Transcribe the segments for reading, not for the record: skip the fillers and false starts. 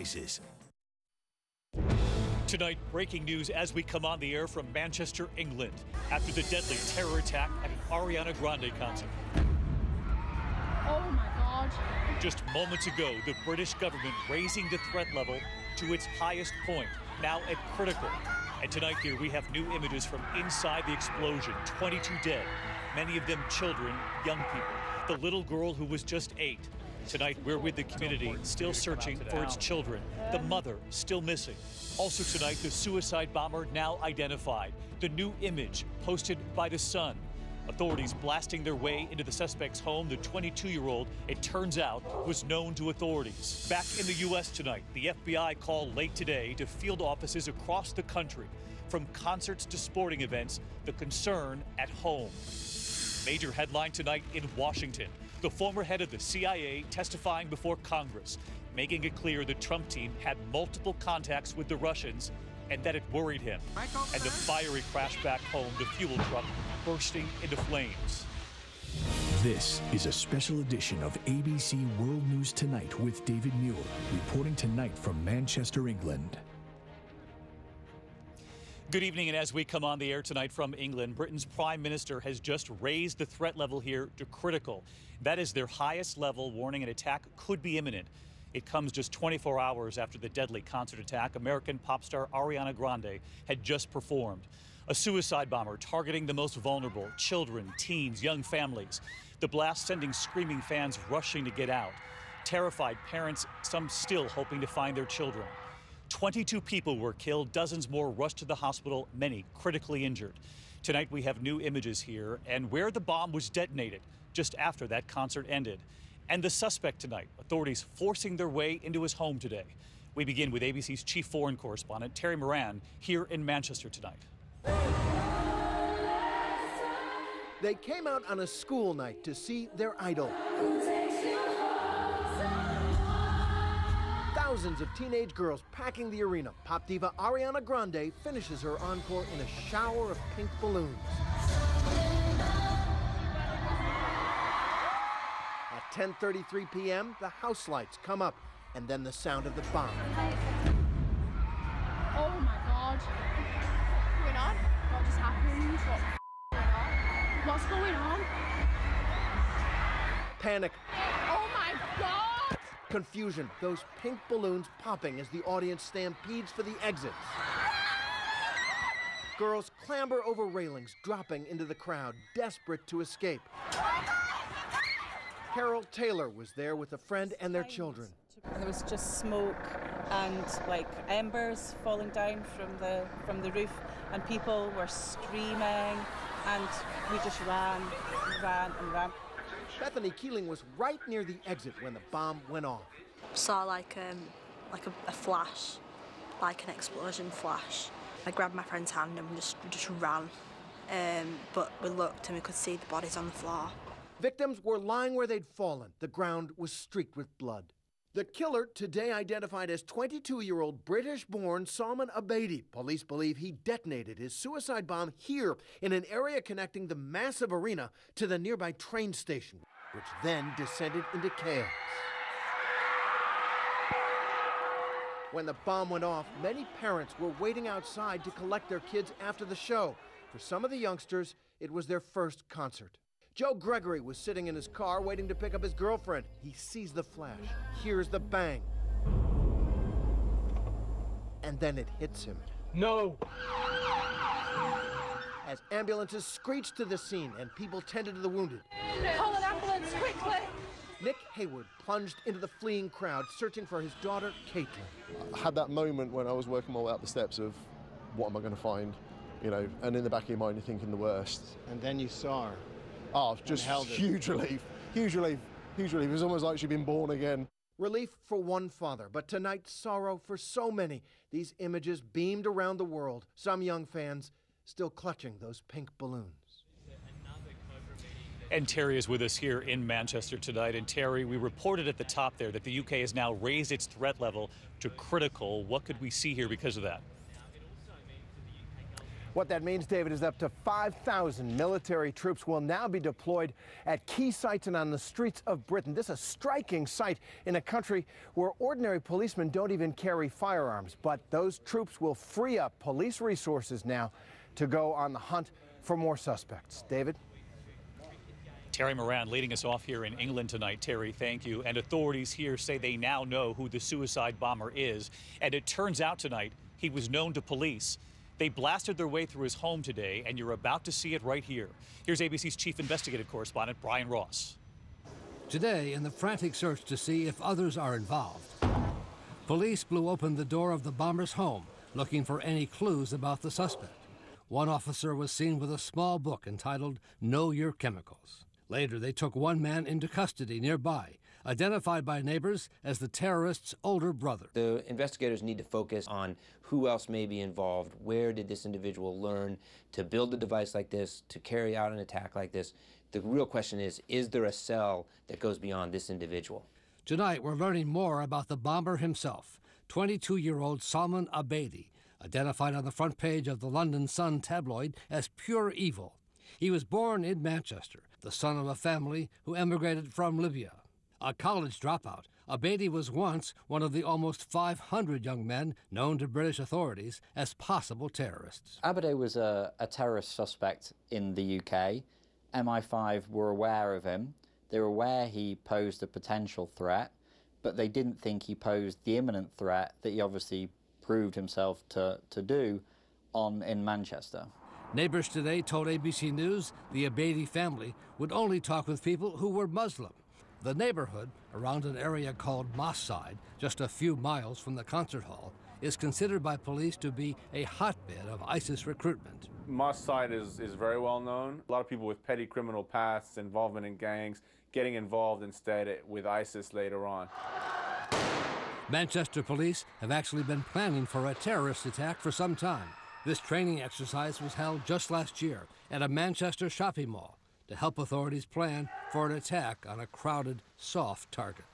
faces. Tonight, breaking news as we come on the air from Manchester, England, after the deadly terror attack at an Ariana Grande concert. Oh my God. Just moments ago, the British government raising the threat level to its highest point, now at critical. And tonight here we have new images from inside the explosion, 22 dead, many of them children, young people. The little girl who was just 8. Tonight, we're with the community, still searching for its children. The mother still missing. Also tonight, the suicide bomber now identified. The new image posted by the Sun. Authorities blasting their way into the suspect's home. The 22-year-old, it turns out, was known to authorities. Back in the U.S. tonight, the FBI called late today to field offices across the country. From concerts to sporting events, the concern at home. Major headline tonight in Washington. The former head of the CIA testifying before Congress, making it clear the Trump team had multiple contacts with the Russians and that it worried him. And the fiery crash back home, the fuel truck bursting into flames. This is a special edition of ABC World News Tonight with David Muir, reporting tonight from Manchester, England. Good evening, and as we come on the air tonight from England, Britain's Prime Minister has just raised the threat level here to critical. That is their highest level, warning an attack could be imminent. It comes just 24 hours after the deadly concert attack American pop star Ariana Grande had just performed. A suicide bomber targeting the most vulnerable, children, teens, young families. The blast sending screaming fans rushing to get out. Terrified parents, some still hoping to find their children. 22 people were killed, dozens more rushed to the hospital, many critically injured. Tonight we have new images here and where the bomb was detonated just after that concert ended. And the suspect tonight, authorities forcing their way into his home today. We begin with ABC's chief foreign correspondent, Terry Moran, here in Manchester tonight. They came out on a school night to see their idol. Thousands of teenage girls packing the arena. Pop diva Ariana Grande finishes her encore in a shower of pink balloons. At 10:33 p.m., the house lights come up, and then the sound of the bomb. Oh my God. What's going on? What just happened? What's going on? Panic. Oh my God! Confusion. Those pink balloons popping as the audience stampedes for the exits. Girls clamber over railings, dropping into the crowd, desperate to escape. Carol Taylor was there with a friend and their children. And there was just smoke and like embers falling down from the roof, and people were screaming, and we just ran. Bethany Keeling was right near the exit when the bomb went off. Saw like a flash, like an explosion flash. I grabbed my friend's hand and we just ran. But we looked and we could see the bodies on the floor. Victims were lying where they'd fallen. The ground was streaked with blood. The killer, today identified as 22-year-old British-born Salman Abedi. Police believe he detonated his suicide bomb here in an area connecting the massive arena to the nearby train station, which then descended into chaos. When the bomb went off, many parents were waiting outside to collect their kids after the show. For some of the youngsters, it was their first concert. Joe Gregory was sitting in his car waiting to pick up his girlfriend. He sees the flash, hears the bang, and then it hits him. No! As ambulances screeched to the scene and people tended to the wounded. Call an ambulance, quickly! Nick Hayward plunged into the fleeing crowd, searching for his daughter, Caitlin. I had that moment when I was working my way up the steps of, what am I going to find? You know, and in the back of your mind, you're thinking the worst. And then you saw her. Oh, just huge relief. Huge relief. Huge relief. It was almost like she'd been born again. Relief for one father, but tonight sorrow for so many. These images beamed around the world. Some young fans still clutching those pink balloons. And Terry is with us here in Manchester tonight. And Terry, we reported at the top there that the UK has now raised its threat level to critical. What could we see here because of that? What that means, David, is up to 5,000 military troops will now be deployed at key sites and on the streets of Britain. This is a striking sight in a country where ordinary policemen don't even carry firearms. But those troops will free up police resources now to go on the hunt for more suspects. David? Terry Moran leading us off here in England tonight. Terry, thank you. And authorities here say they now know who the suicide bomber is. And it turns out tonight he was known to police. They blasted their way through his home today, and you're about to see it right here. Here's ABC's chief investigative correspondent, Brian Ross. Today, in the frantic search to see if others are involved, police blew open the door of the bomber's home, looking for any clues about the suspect. One officer was seen with a small book entitled Know Your Chemicals. Later, they took one man into custody nearby, identified by neighbors as the terrorist's older brother. The investigators need to focus on who else may be involved, where did this individual learn to build a device like this, to carry out an attack like this. The real question is there a cell that goes beyond this individual? Tonight, we're learning more about the bomber himself, 22-year-old Salman Abedi, identified on the front page of the London Sun tabloid as pure evil. He was born in Manchester, the son of a family who emigrated from Libya. A college dropout, Abedi was once one of the almost 500 young men known to British authorities as possible terrorists. Abedi was a terrorist suspect in the UK. MI5 were aware of him. They were aware he posed a potential threat, but they didn't think he posed the imminent threat that he obviously proved himself to do in Manchester. Neighbors today told ABC News the Abedi family would only talk with people who were Muslim. The neighborhood, around an area called Mosque Side, just a few miles from the concert hall, is considered by police to be a hotbed of ISIS recruitment. Mosque Side is very well known. A lot of people with petty criminal pasts, involvement in gangs, getting involved instead with ISIS later on. Manchester police have actually been planning for a terrorist attack for some time. This training exercise was held just last year at a Manchester shopping mall to help authorities plan for an attack on a crowded, soft target.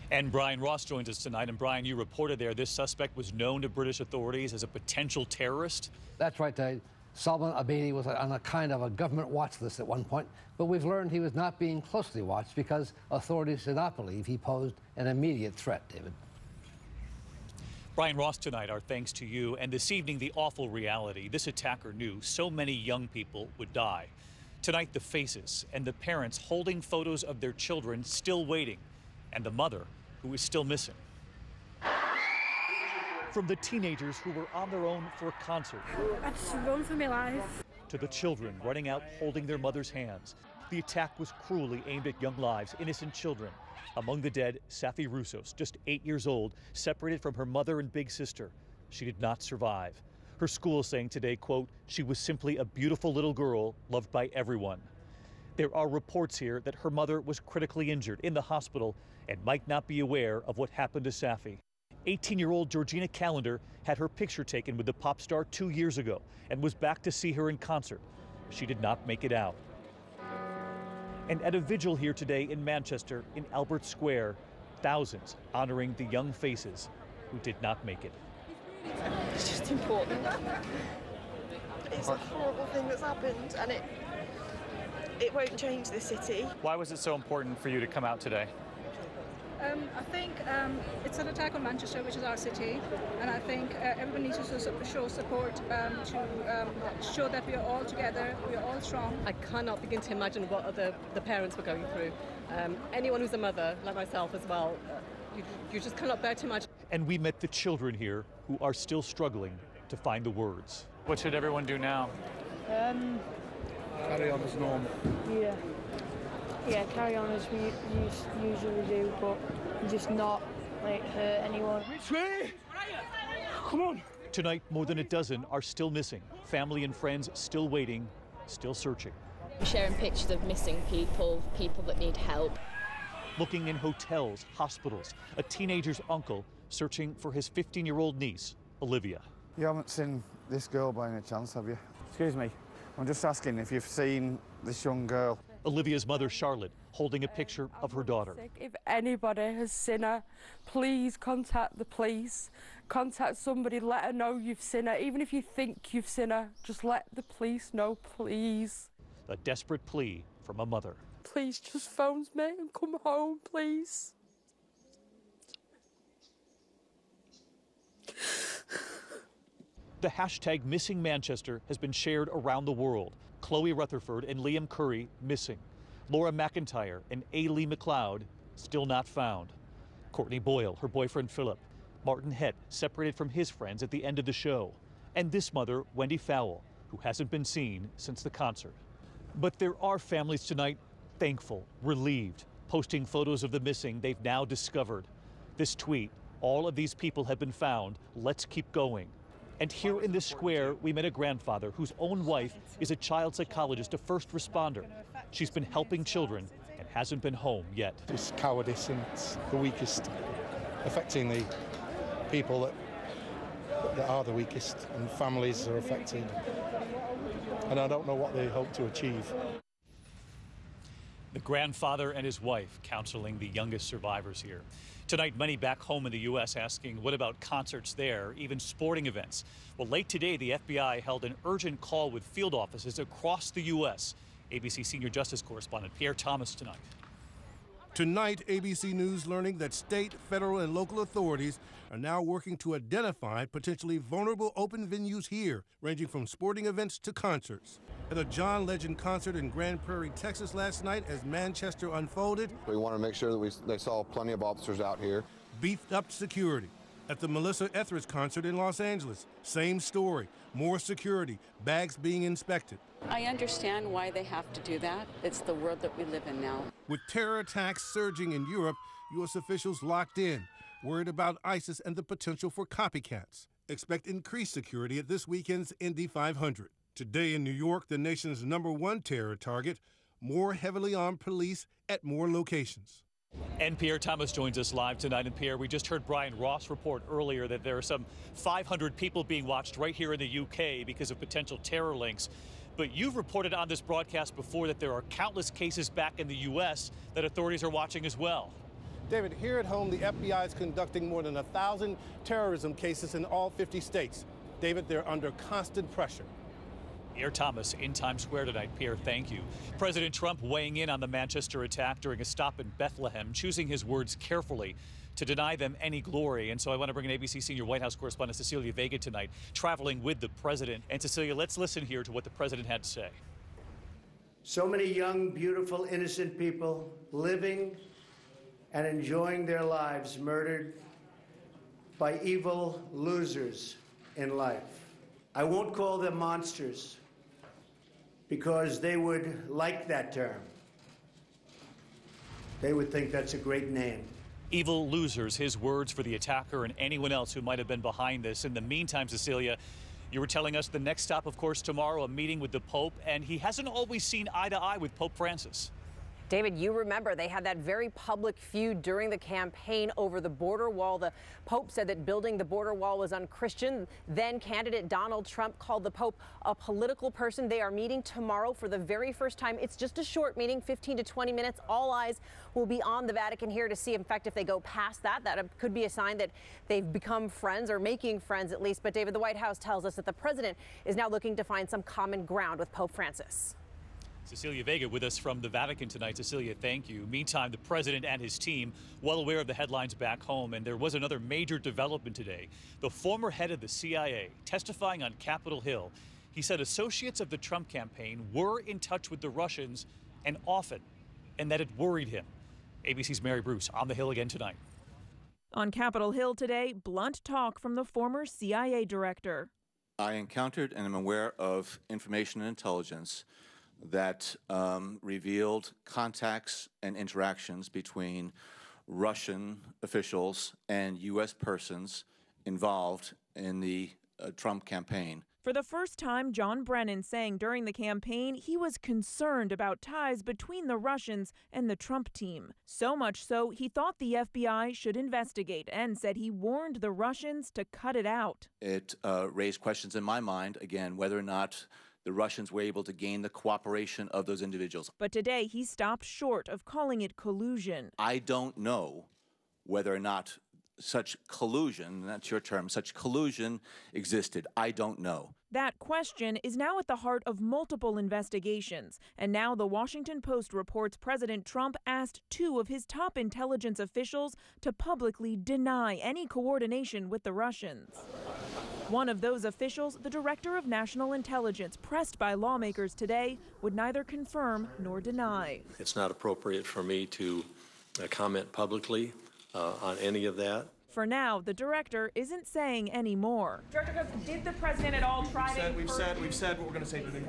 And Brian Ross joins us tonight. And Brian, you reported there this suspect was known to British authorities as a potential terrorist. That's right, Dave. Salman Abedi was on a kind of a government watch list at one point, but we've learned he was not being closely watched because authorities did not believe he posed an immediate threat, David. Brian Ross tonight, our thanks to you. And this evening, the awful reality. This attacker knew so many young people would die. Tonight, the faces and the parents holding photos of their children still waiting, and the mother who is still missing. From the teenagers who were on their own for a concert. I just run for my life. To the children running out holding their mother's hands. The attack was cruelly aimed at young lives, innocent children. Among the dead, Safi Roussos, just 8 years old, separated from her mother and big sister. She did not survive. Her school saying today, quote, she was simply a beautiful little girl loved by everyone. There are reports here that her mother was critically injured in the hospital and might not be aware of what happened to Safi. 18-year-old Georgina Callender had her picture taken with the pop star 2 years ago and was back to see her in concert. She did not make it out. And at a vigil here today in Manchester, in Albert Square, thousands honoring the young faces who did not make it. It's just important. It's a horrible thing that's happened, and it won't change the city. Why was it so important for you to come out today? I think it's an attack on Manchester, which is our city, and I think everyone needs to show support to show that we are all together, we are all strong. I cannot begin to imagine what the parents were going through. Anyone who's a mother, like myself as well, you just cannot bear to imagine. And we met the children here who are still struggling to find the words. What should everyone do now? Carry on as normal. Yeah, carry on as we usually do, but just not hurt anyone. Which way? Come on. Tonight, more than a dozen are still missing. Family and friends still waiting, still searching. We're sharing pictures of missing people, people that need help. Looking in hotels, hospitals, a teenager's uncle searching for his 15-year-old niece, Olivia. You haven't seen this girl by any chance, have you? Excuse me, I'm just asking if you've seen this young girl. Olivia's mother, Charlotte, holding a picture of her daughter. If anybody has seen her, please contact the police. Contact somebody, let her know you've seen her. Even if you think you've seen her, just let the police know, please. A desperate plea from a mother. Please just phone me and come home, please. The hashtag Missing Manchester has been shared around the world. Chloe Rutherford and Liam Curry missing. Laura McIntyre and A. Lee McLeod still not found. Courtney Boyle, her boyfriend Philip. Martin Hett separated from his friends at the end of the show. And this mother, Wendy Fowle, who hasn't been seen since the concert. But there are families tonight thankful, relieved, posting photos of the missing they've now discovered. This tweet, all of these people have been found, let's keep going. And here in this square, we met a grandfather whose own wife is a child psychologist, a first responder. She's been helping children and hasn't been home yet. It's cowardice, and it's the weakest, affecting the people that are the weakest, and families are affected. And I don't know what they hope to achieve. The grandfather and his wife counseling the youngest survivors here. Tonight, many back home in the U.S. asking, what about concerts there, even sporting events? Well, late today, the FBI held an urgent call with field offices across the U.S. ABC senior justice correspondent Pierre Thomas tonight. Tonight, ABC News learning that state, federal, and local authorities are now working to identify potentially vulnerable open venues here, ranging from sporting events to concerts. At a John Legend concert in Grand Prairie, Texas last night as Manchester unfolded, we want to make sure that they saw plenty of officers out here. Beefed up security. At the Melissa Etheridge concert in Los Angeles, same story, more security, bags being inspected. I understand why they have to do that. It's the world that we live in now. With terror attacks surging in Europe, U.S. officials locked in, worried about ISIS and the potential for copycats. Expect increased security at this weekend's Indy 500. Today in New York, the nation's #1 terror target, more heavily armed police at more locations. And Pierre Thomas joins us live tonight. And Pierre, we just heard Brian Ross report earlier that there are some 500 people being watched right here in the UK because of potential terror links. But you've reported on this broadcast before that there are countless cases back in the U.S. that authorities are watching as well. David, here at home, the FBI is conducting more than 1,000 terrorism cases in all 50 states. David, they're under constant pressure. Pierre Thomas in Times Square tonight. Pierre, thank you. President Trump weighing in on the Manchester attack during a stop in Bethlehem, choosing his words carefully to deny them any glory. And so I want to bring in ABC senior White House correspondent Cecilia Vega tonight, traveling with the president. And Cecilia, let's listen here to what the president had to say. So many young, beautiful, innocent people living and enjoying their lives murdered by evil losers in life. I won't call them monsters, because they would like that term. They would think that's a great name. Evil losers, his words for the attacker and anyone else who might have been behind this. In the meantime, Cecilia, you were telling us the next stop, of course, tomorrow, a meeting with the Pope, and he hasn't always seen eye to eye with Pope Francis. David, you remember they had that very public feud during the campaign over the border wall. The Pope said that building the border wall was unchristian. Then candidate Donald Trump called the Pope a political person. They are meeting tomorrow for the very first time. It's just a short meeting, 15 to 20 minutes. All eyes will be on the Vatican here to see, in fact, if they go past that. That could be a sign that they've become friends, or making friends at least. But David, the White House tells us that the president is now looking to find some common ground with Pope Francis. Cecilia Vega with us from the Vatican tonight. Cecilia, thank you. Meantime, the president and his team well aware of the headlines back home, and there was another major development today. The former head of the CIA testifying on Capitol Hill. He said associates of the Trump campaign were in touch with the Russians, and often, and that it worried him. ABC's Mary Bruce on the Hill again tonight. On Capitol Hill today, blunt talk from the former CIA director. I encountered and am aware of information and intelligence that revealed contacts and interactions between Russian officials and U.S. persons involved in the Trump campaign. For the first time, John Brennan saying during the campaign he was concerned about ties between the Russians and the Trump team. So much so, he thought the FBI should investigate, and said he warned the Russians to cut it out. It raised questions in my mind, again, whether or not the Russians were able to gain the cooperation of those individuals. But today he stopped short of calling it collusion. I don't know whether or not such collusion, that's your term, such collusion existed. I don't know. That question is now at the heart of multiple investigations. And now the Washington Post reports President Trump asked 2 of his top intelligence officials to publicly deny any coordination with the Russians. One of those officials, the Director of National Intelligence, pressed by lawmakers today, would neither confirm nor deny. It's not appropriate for me to comment publicly on any of that. For now, the director isn't saying any more. Director Cook, did the president at all try to... We've said what we're going to say today.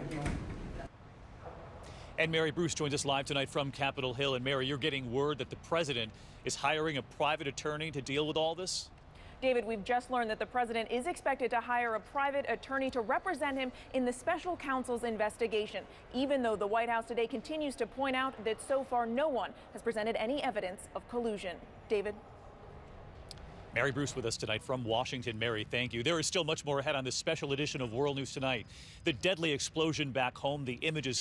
And Mary Bruce joins us live tonight from Capitol Hill. And Mary, you're getting word that the president is hiring a private attorney to deal with all this? David, we've just learned that the president is expected to hire a private attorney to represent him in the special counsel's investigation, even though the White House today continues to point out that so far no one has presented any evidence of collusion. David? Mary Bruce with us tonight from Washington. Mary, thank you. There is still much more ahead on this special edition of World News Tonight. The deadly explosion back home, the images